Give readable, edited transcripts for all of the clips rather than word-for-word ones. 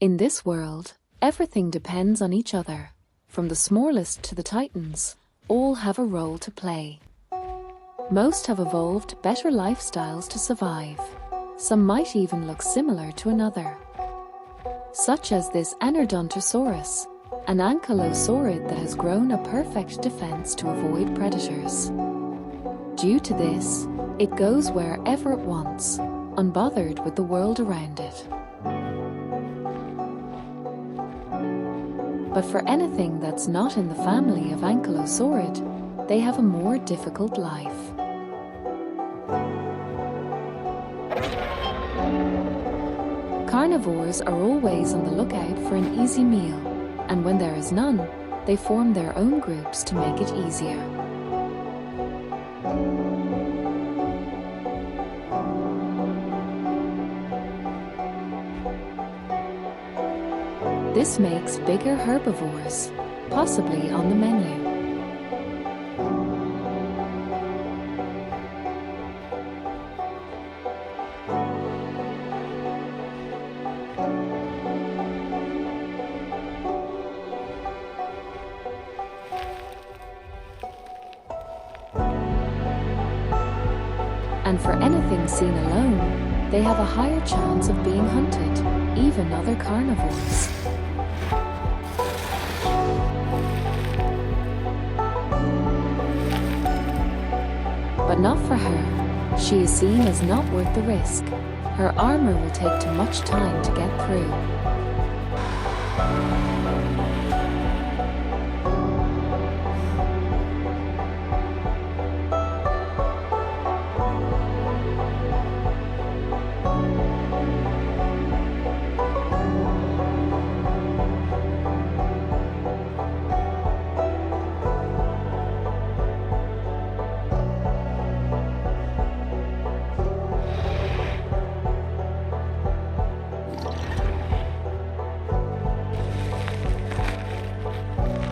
In this world, everything depends on each other. From the smallest to the titans, all have a role to play. Most have evolved better lifestyles to survive. Some might even look similar to another, such as this Anodontosaurus, an ankylosaurid that has grown a perfect defense to avoid predators. Due to this, it goes wherever it wants, unbothered with the world around it. But for anything that's not in the family of ankylosaurid, they have a more difficult life. Carnivores are always on the lookout for an easy meal, and when there is none, they form their own groups to make it easier. This makes bigger herbivores possibly on the menu. And for anything seen alone, they have a higher chance of being hunted, even other carnivores. But not for her. She is seen as not worth the risk. Her armor will take too much time to get through.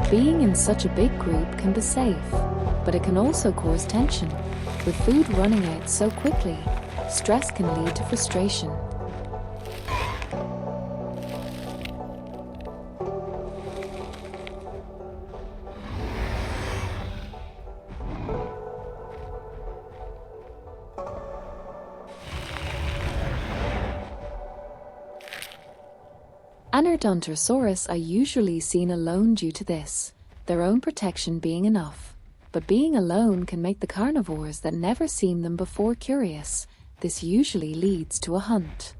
Being in such a big group can be safe, but it can also cause tension. With food running out so quickly, stress can lead to frustration. Anodontosaurus are usually seen alone due to this, their own protection being enough. But being alone can make the carnivores that never seen them before curious. This usually leads to a hunt.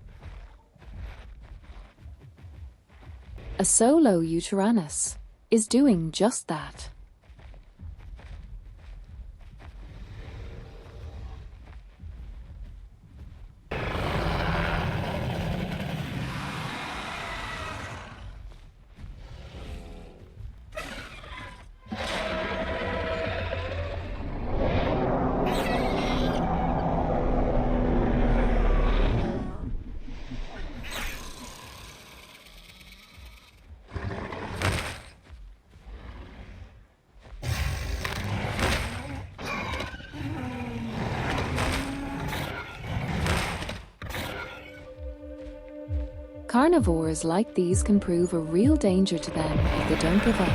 A solo Uteranus is doing just that. Carnivores like these can prove a real danger to them if they don't give up.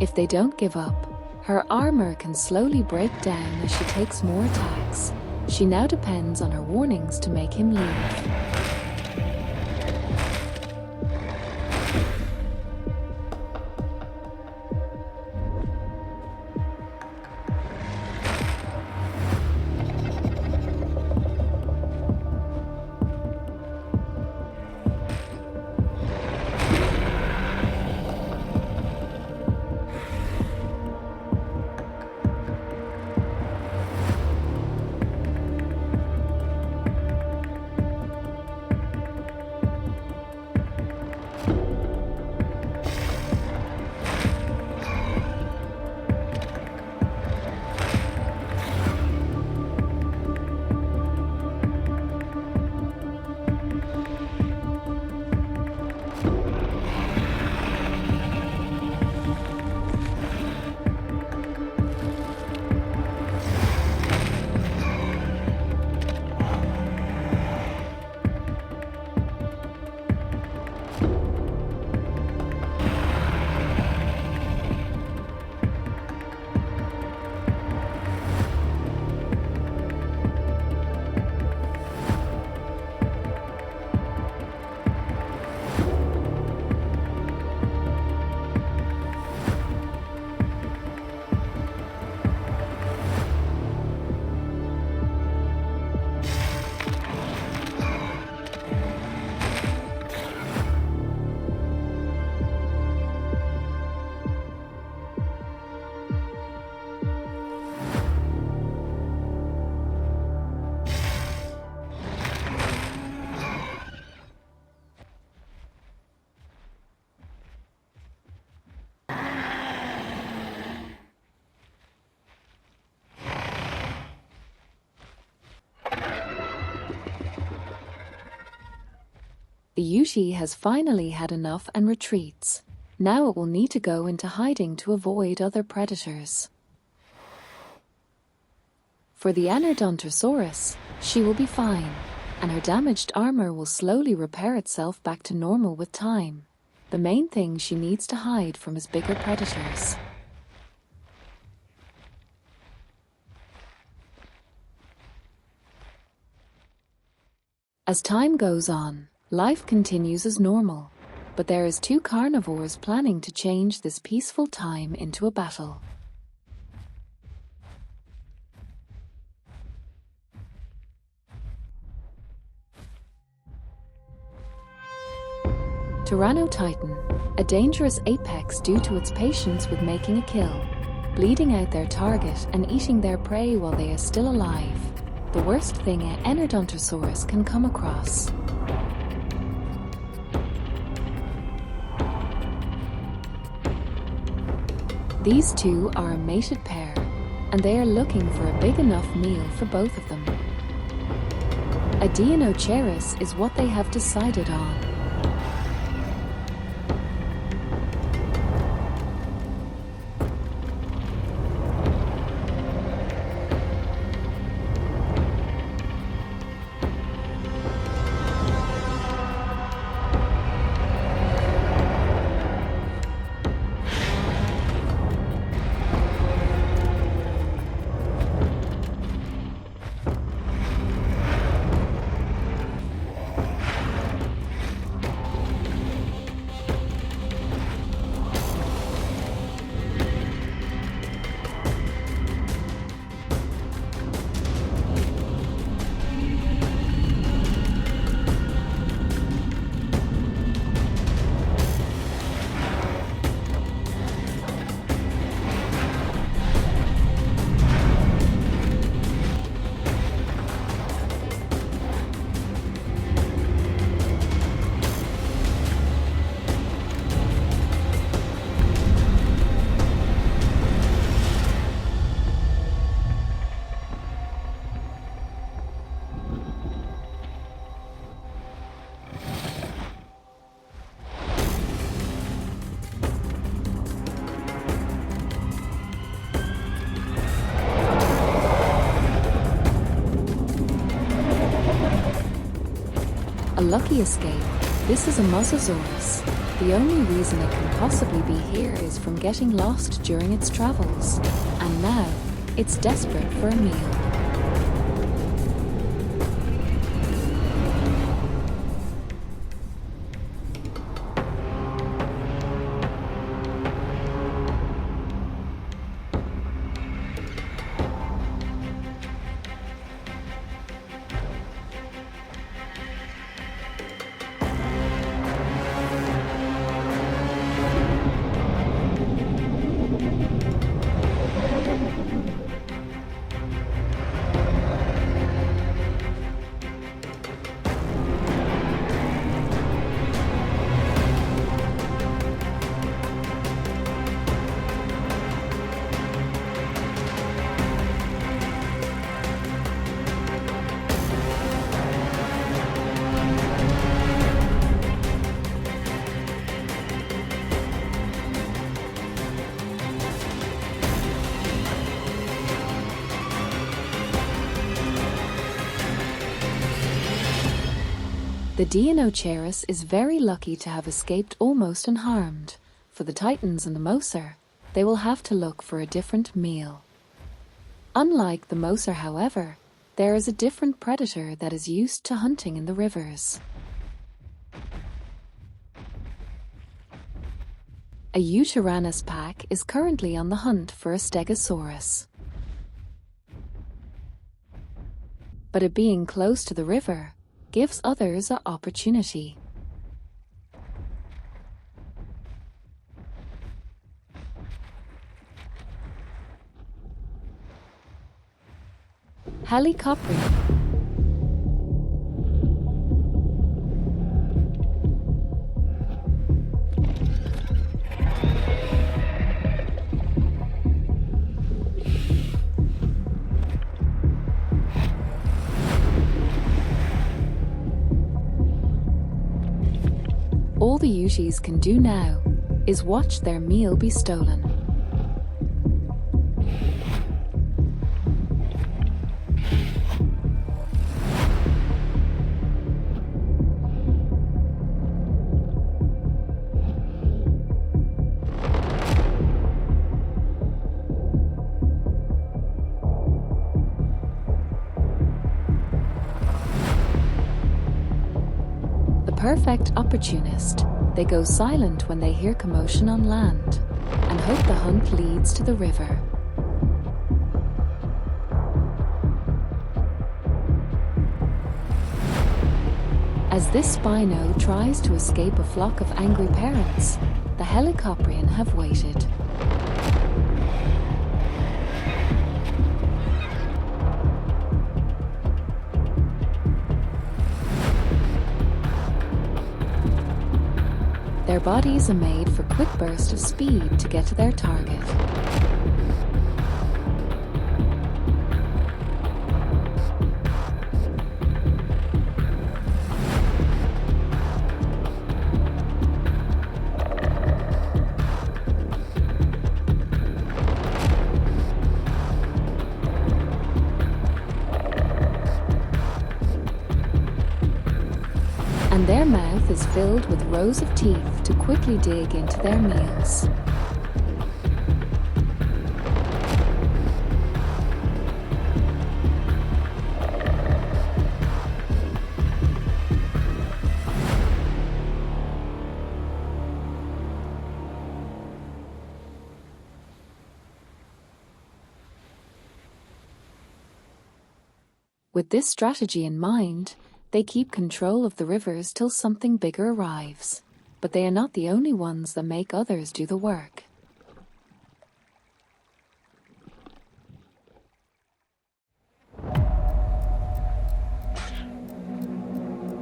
If they don't give up, her armor can slowly break down as she takes more attacks. She now depends on her warnings to make him leave. The Yushi has finally had enough and retreats. Now it will need to go into hiding to avoid other predators. For the Anodontosaurus, she will be fine, and her damaged armor will slowly repair itself back to normal with time. The main thing she needs to hide from is bigger predators. As time goes on, life continues as normal, but there is 2 carnivores planning to change this peaceful time into a battle. Tyrannotitan, a dangerous apex due to its patience with making a kill, bleeding out their target and eating their prey while they are still alive. The worst thing an Anodontosaurus can come across. These 2 are a mated pair, and they are looking for a big enough meal for both of them. A Deinocheirus is what they have decided on. A lucky escape. This is a Mosasaurus. The only reason it can possibly be here is from getting lost during its travels. And now, it's desperate for a meal. The Deinocheirus is very lucky to have escaped almost unharmed. For the Titans and the Moser, they will have to look for a different meal. Unlike the Moser, however, there is a different predator that is used to hunting in the rivers. A Eutyrannus pack is currently on the hunt for a Stegosaurus. But it being close to the river gives others an opportunity. Helicopter. the Ushis can do now is watch their meal be stolen. Perfect opportunist, they go silent when they hear commotion on land and hope the hunt leads to the river. As this Spino tries to escape a flock of angry parents, the Helicoprian have waited. Their bodies are made for quick bursts of speed to get to their target. And their mouth is filled with rows of teeth to quickly dig into their meals. With this strategy in mind, they keep control of the rivers till something bigger arrives. But they are not the only ones that make others do the work.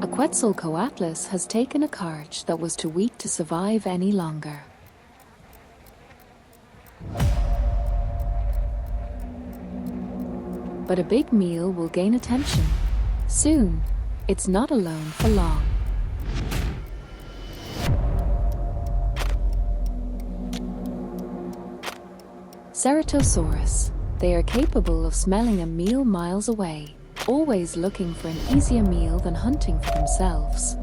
A Quetzalcoatlus has taken a carch that was too weak to survive any longer. But a big meal will gain attention. Soon, it's not alone for long. Ceratosaurus. They are capable of smelling a meal miles away, always looking for an easier meal than hunting for themselves.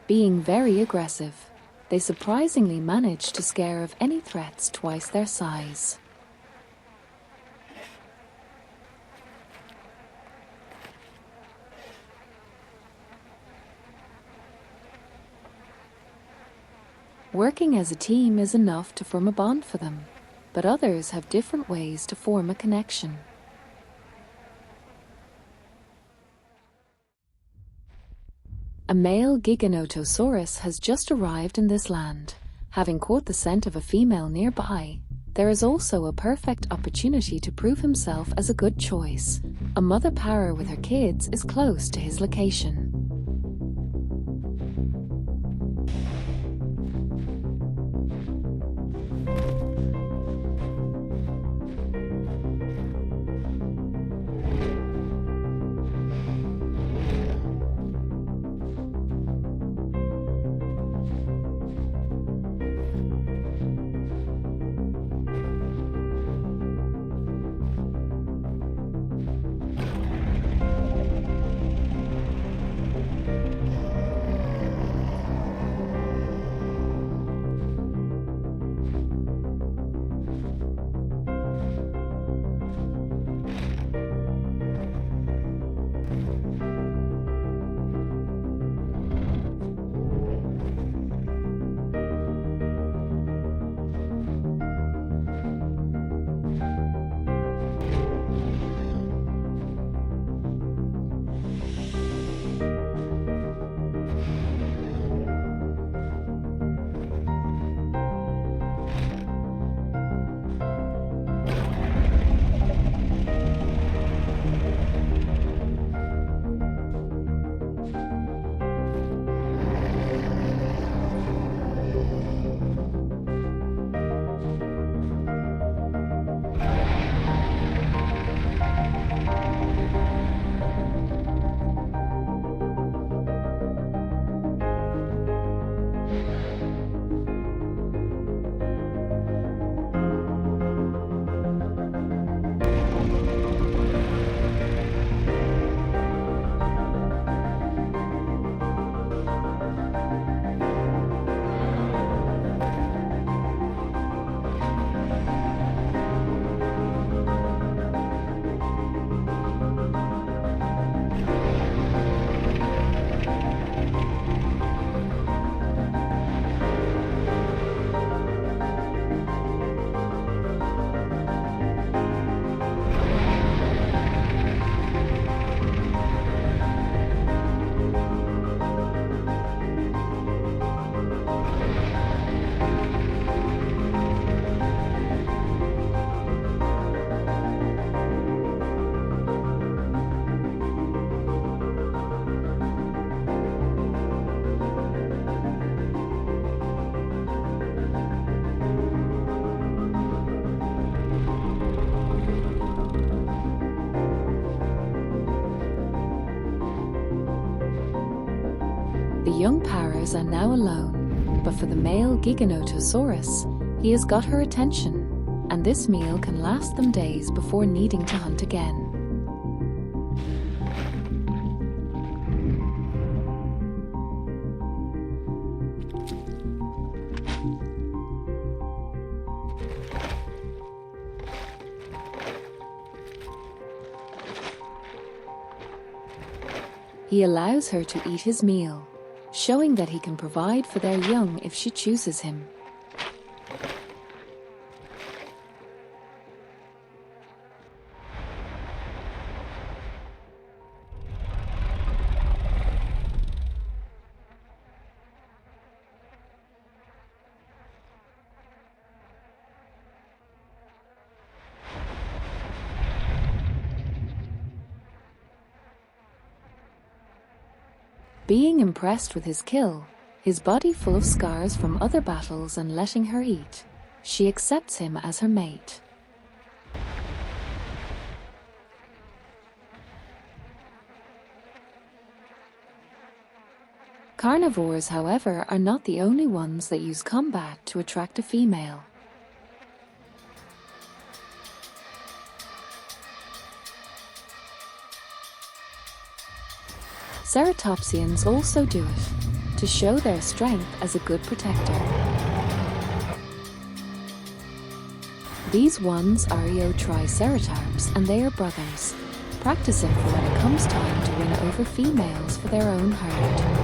Being very aggressive, they surprisingly manage to scare off any threats twice their size. Working as a team is enough to form a bond for them, but others have different ways to form a connection. A male Giganotosaurus has just arrived in this land, Having caught the scent of a female nearby, there is also a perfect opportunity to prove himself as a good choice. A mother parrot with her kids is close to his location. The young parrots are now alone, but for the male Giganotosaurus, he has got her attention, and this meal can last them days before needing to hunt again. He allows her to eat his meal, showing that he can provide for their young if she chooses him. Being impressed with his kill, his body full of scars from other battles and letting her eat, she accepts him as her mate. Carnivores, however, are not the only ones that use combat to attract a female. Ceratopsians also do it, to show their strength as a good protector. These ones are Triceratops, and they are brothers, practicing for when it comes time to win over females for their own herd.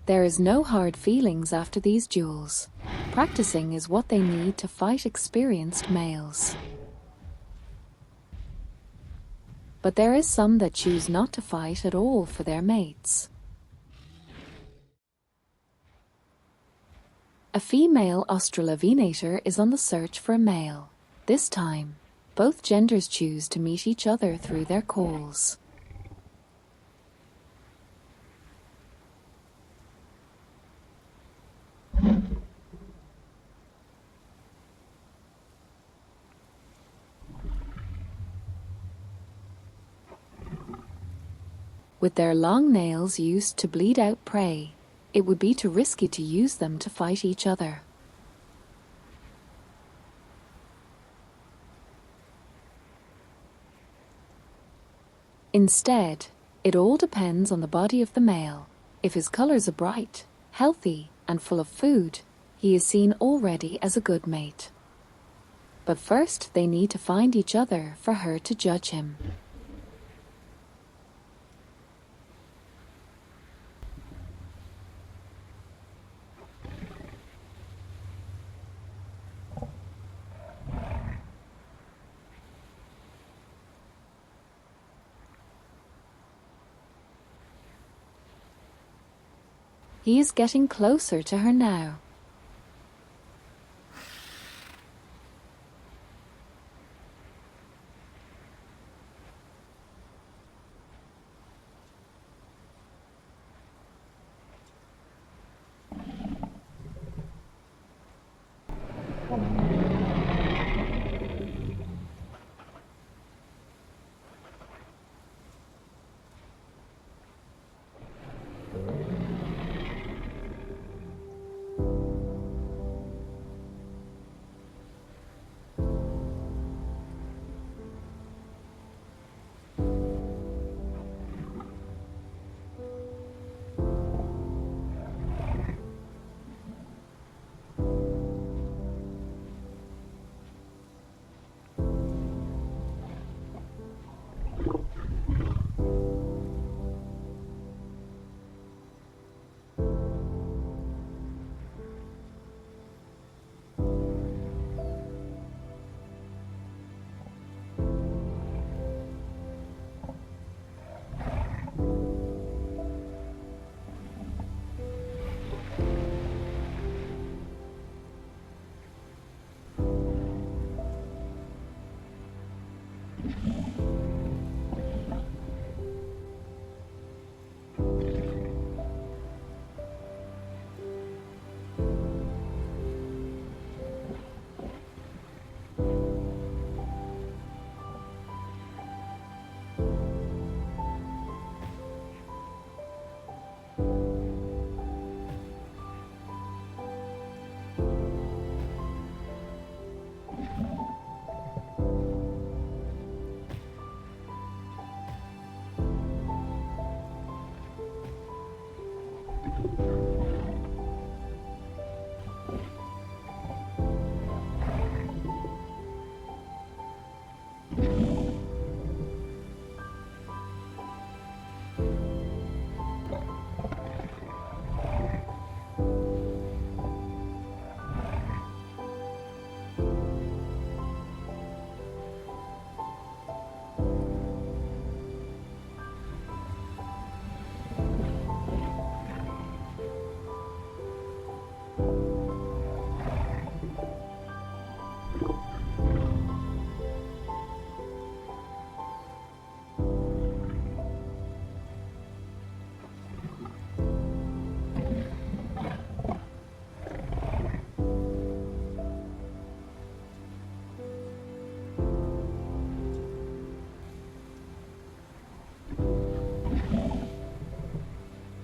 There is no hard feelings after these duels. Practicing is what they need to fight experienced males. But there is some that choose not to fight at all for their mates. A female australovenator is on the search for a male. This time, both genders choose to meet each other through their calls. With their long nails used to bleed out prey, it would be too risky to use them to fight each other. Instead, it all depends on the body of the male. If his colors are bright, healthy, and full of food, he is seen already as a good mate. But first they need to find each other for her to judge him. He is getting closer to her now.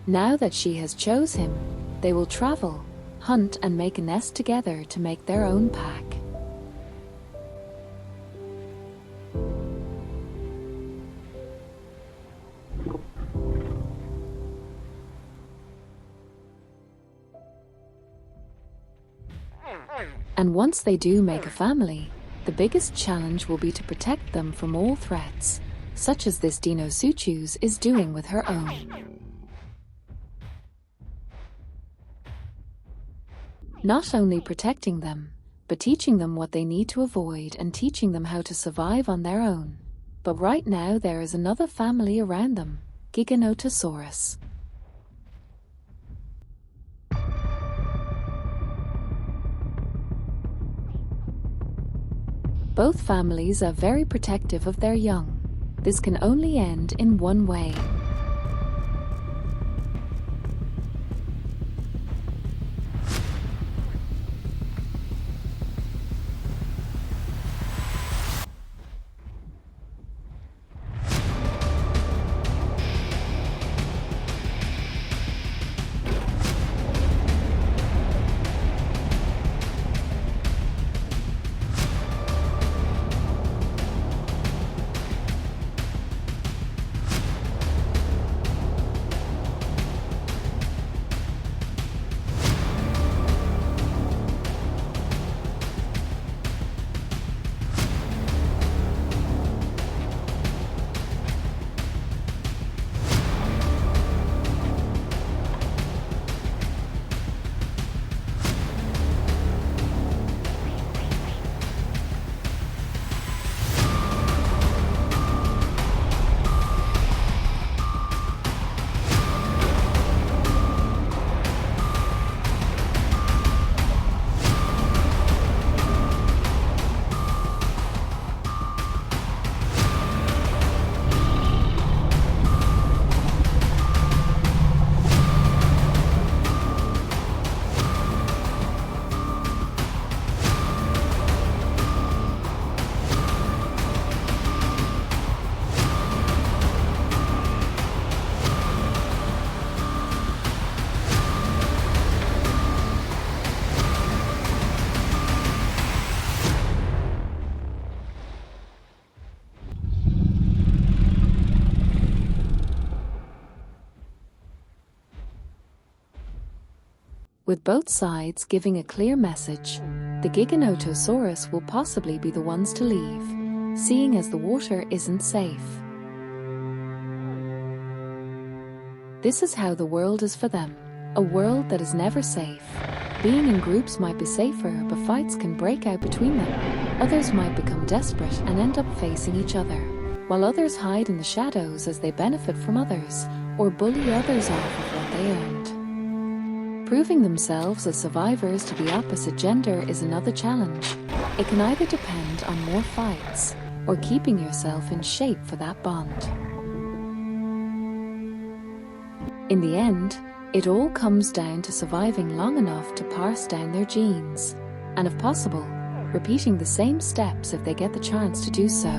Now that she has chose him, they will travel, hunt and make a nest together to make their own pack. And once they do make a family, the biggest challenge will be to protect them from all threats, such as this Dino Suchus is doing with her own. not only protecting them, but teaching them what they need to avoid and teaching them how to survive on their own. But right now there is another family around them, Giganotosaurus. Both families are very protective of their young. This can only end in one way. With both sides giving a clear message, the Giganotosaurus will possibly be the ones to leave, seeing as the water isn't safe. This is how the world is for them, a world that is never safe. Being in groups might be safer, but fights can break out between them. Others might become desperate and end up facing each other, while others hide in the shadows as they benefit from others, or bully others off of what they earned. Proving themselves as survivors to the opposite gender is another challenge. It can either depend on more fights, or keeping yourself in shape for that bond. In the end, it all comes down to surviving long enough to pass down their genes, and if possible, repeating the same steps if they get the chance to do so.